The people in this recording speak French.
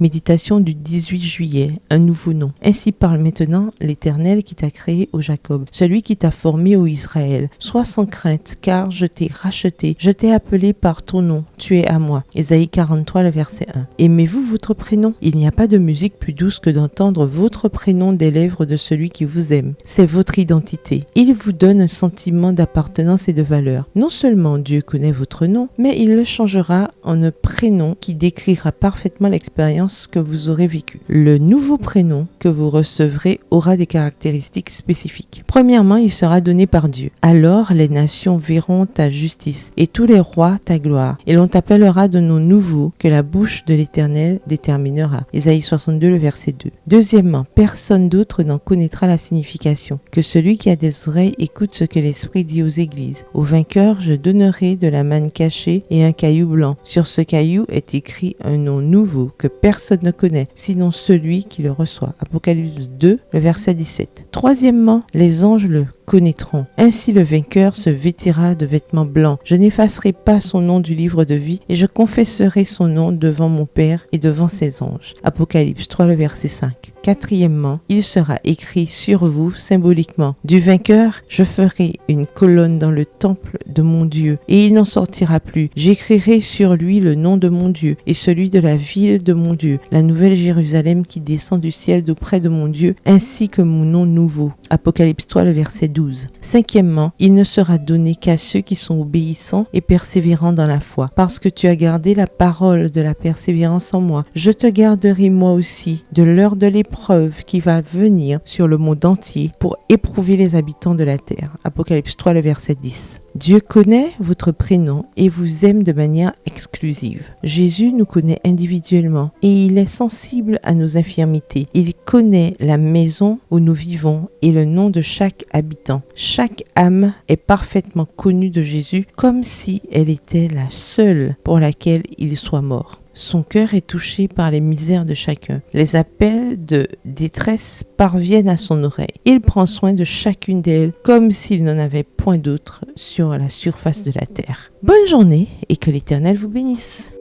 Méditation du 18 juillet, un nouveau nom. Ainsi parle maintenant l'Éternel qui t'a créé, ô Jacob, celui qui t'a formé, ô Israël. Sois sans crainte, car je t'ai racheté, je t'ai appelé par ton nom, tu es à moi. Ésaïe 43, le verset 1. Aimez-vous votre prénom? Il n'y a pas de musique plus douce que d'entendre votre prénom des lèvres de celui qui vous aime. C'est votre identité. Il vous donne un sentiment d'appartenance et de valeur. Non seulement Dieu connaît votre nom, mais il le changera en un prénom qui décrira parfaitement l'expérience que vous aurez vécue. Le nouveau prénom que vous recevrez aura des caractéristiques spécifiques. Premièrement, il sera donné par Dieu. Alors les nations verront ta justice et tous les rois ta gloire. Et l'on t'appellera de nom nouveau que la bouche de l'Éternel déterminera. Ésaïe 62, le verset 2. Deuxièmement, personne d'autre n'en connaîtra la signification. Que celui qui a des oreilles écoute ce que l'Esprit dit aux églises. Au vainqueur, je donnerai de la manne cachée et un caillou blanc. Sur ce caillou est écrit un nom nouveau que personne ne connaît, sinon celui qui le reçoit. Apocalypse 2, le verset 17. Troisièmement, les anges le connaîtront. Ainsi le vainqueur se vêtira de vêtements blancs. Je n'effacerai pas son nom du livre de vie et je confesserai son nom devant mon Père et devant ses anges. Apocalypse 3, le verset 5. Quatrièmement, il sera écrit sur vous symboliquement. Du vainqueur, je ferai une colonne dans le temple de mon Dieu et il n'en sortira plus. J'écrirai sur lui le nom de mon Dieu et celui de la ville de mon Dieu, la nouvelle Jérusalem qui descend du ciel d'auprès de mon Dieu, ainsi que mon nom nouveau. Apocalypse 3, le verset 12. Cinquièmement, il ne sera donné qu'à ceux qui sont obéissants et persévérants dans la foi. Parce que tu as gardé la parole de la persévérance en moi, je te garderai moi aussi de l'heure de l'épreuve qui va venir sur le monde entier pour éprouver les habitants de la terre. Apocalypse 3, le verset 10. Dieu connaît votre prénom et vous aime de manière exclusive. Jésus nous connaît individuellement et il est sensible à nos infirmités. Il connaît la maison où nous vivons et le nom de chaque habitant. Chaque âme est parfaitement connue de Jésus comme si elle était la seule pour laquelle il soit mort. Son cœur est touché par les misères de chacun. Les appels de détresse parviennent à son oreille. Il prend soin de chacune d'elles comme s'il n'en avait point d'autre sur la surface de la terre. Bonne journée et que l'Éternel vous bénisse.